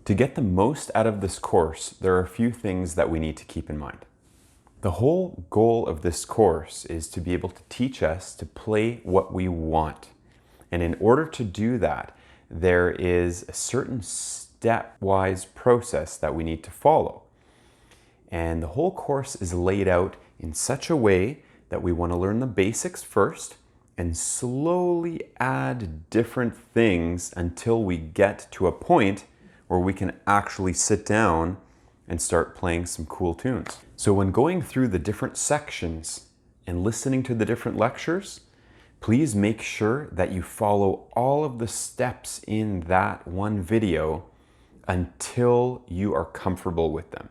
To get the most out of this course, there are a few things that we need to keep in mind. The whole goal of this course is to be able to teach us to play what we want. And in order to do that, there is a certain stepwise process that we need to follow. And the whole course is laid out in such a way that we want to learn the basics first and slowly add different things until we get to a point where we can actually sit down and start playing some cool tunes. So when going through the different sections and listening to the different lectures, please make sure that you follow all of the steps in that one video until you are comfortable with them.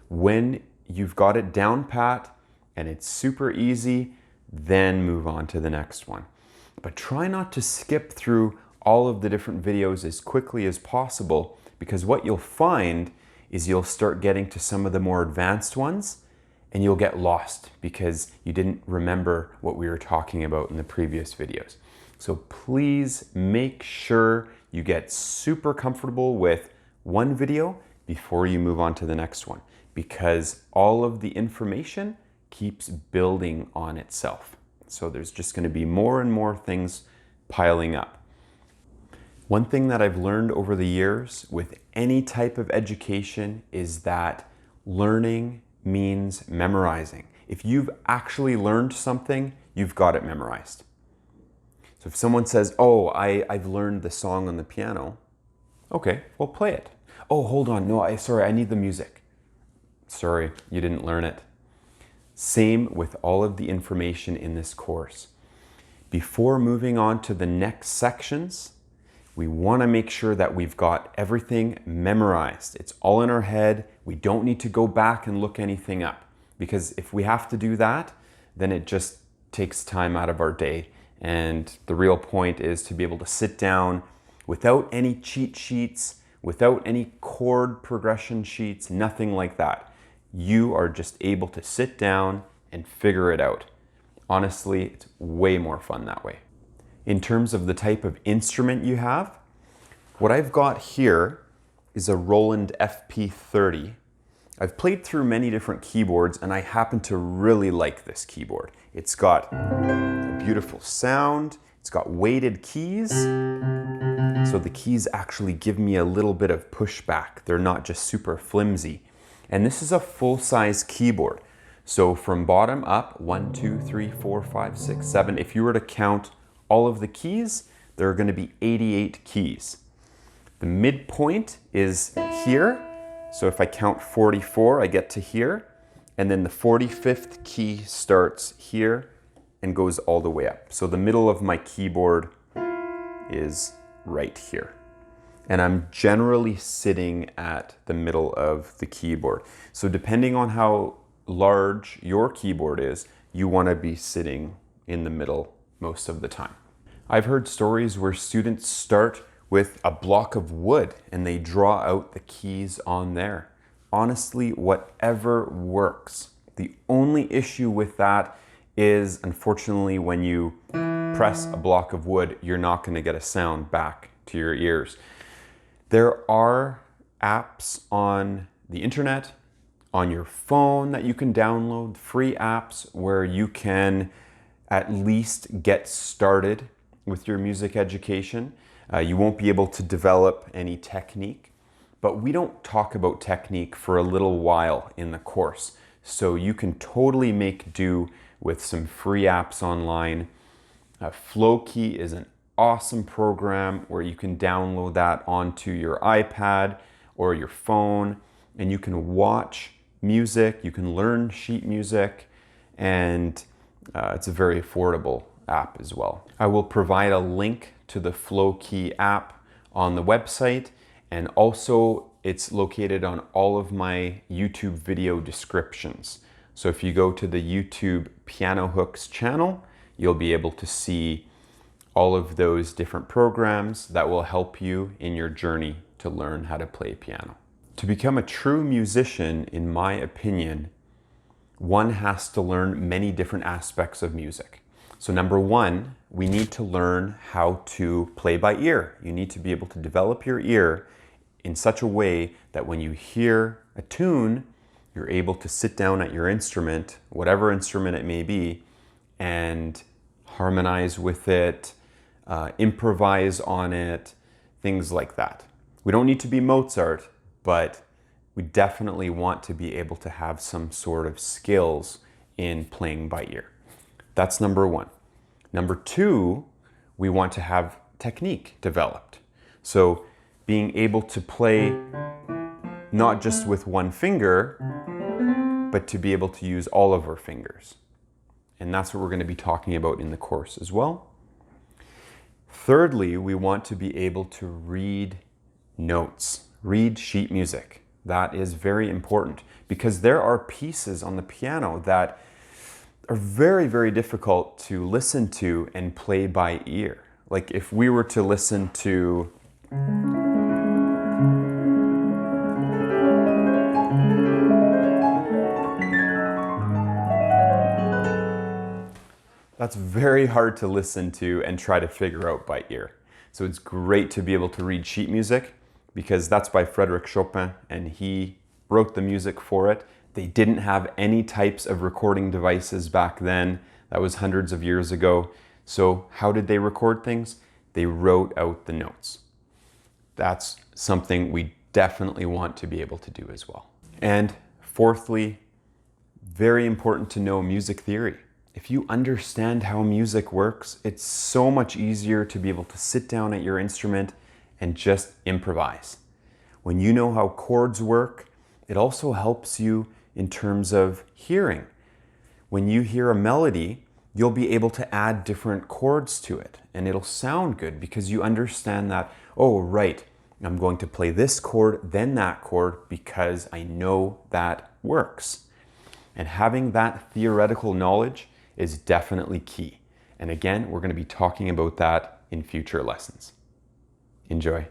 When you've got it down pat and it's super easy, then move on to the next one. But try not to skip through all of the different videos as quickly as possible, because what you'll find is you'll start getting to some of the more advanced ones and you'll get lost because you didn't remember what we were talking about in the previous videos. So please make sure you get super comfortable with one video before you move on to the next one, because all of the information keeps building on itself. So there's just going to be more and more things piling up. One thing that I've learned over the years with any type of education is that learning means memorizing. If you've actually learned something, you've got it memorized. So if someone says, oh, I've learned the song on the piano, okay, well, play it. Oh, hold on, no, sorry, I need the music. Sorry, you didn't learn it. Same with all of the information in this course. Before moving on to the next sections, we want to make sure that we've got everything memorized. It's all in our head. We don't need to go back and look anything up, because if we have to do that, then it just takes time out of our day. And the real point is to be able to sit down without any cheat sheets, without any chord progression sheets, nothing like that. You are just able to sit down and figure it out. Honestly, it's way more fun that way. In terms of the type of instrument you have, what I've got here is a Roland FP30. I've played through many different keyboards and I happen to really like this keyboard. It's got a beautiful sound, it's got weighted keys, so the keys actually give me a little bit of pushback. They're not just super flimsy. And this is a full-size keyboard. So from bottom up, 1, 2, 3, 4, 5, 6, 7, if you were to count all of the keys, there are going to be 88 keys. The midpoint is here. So if I count 44, I get to here. And then the 45th key starts here and goes all the way up. So the middle of my keyboard is right here. And I'm generally sitting at the middle of the keyboard. So depending on how large your keyboard is, you want to be sitting in the middle most of the time. I've heard stories where students start with a block of wood and they draw out the keys on there. Honestly, whatever works. The only issue with that is, unfortunately, when you press a block of wood, you're not going to get a sound back to your ears. There are apps on the internet, on your phone that you can download, free apps where you can at least get started with your music education. You won't be able to develop any technique, but we don't talk about technique for a little while in the course. So you can totally make do with some free apps online. Flowkey is an awesome program where you can download that onto your iPad or your phone, and you can watch music, you can learn sheet music, and it's a very affordable app as well. I will provide a link to the Flowkey app on the website, and also it's located on all of my YouTube video descriptions. So if you go to the YouTube Piano Hooks channel, you'll be able to see all of those different programs that will help you in your journey to learn how to play piano. To become a true musician, in my opinion, one has to learn many different aspects of music. So number one, we need to learn how to play by ear. You need to be able to develop your ear in such a way that when you hear a tune, you're able to sit down at your instrument, whatever instrument it may be, and harmonize with it, improvise on it, things like that. We don't need to be Mozart, but we definitely want to be able to have some sort of skills in playing by ear. That's number one. Number two, we want to have technique developed. So being able to play not just with one finger, but to be able to use all of our fingers. And that's what we're going to be talking about in the course as well. Thirdly, we want to be able to read notes, read sheet music. That is very important because there are pieces on the piano that are very, very difficult to listen to and play by ear. Like if we were to listen to that's very hard to listen to and try to figure out by ear. So it's great to be able to read sheet music because that's by Frédéric Chopin and he wrote the music for it. They didn't have any types of recording devices back then. That was hundreds of years ago. So how did they record things? They wrote out the notes. That's something we definitely want to be able to do as well. And fourthly, very important to know music theory. If you understand how music works, it's so much easier to be able to sit down at your instrument and just improvise. When you know how chords work, it also helps you in terms of hearing. When you hear a melody, you'll be able to add different chords to it and it'll sound good because you understand that, oh, right, I'm going to play this chord, then that chord because I know that works. And having that theoretical knowledge is definitely key. And again, we're going to be talking about that in future lessons. Enjoy.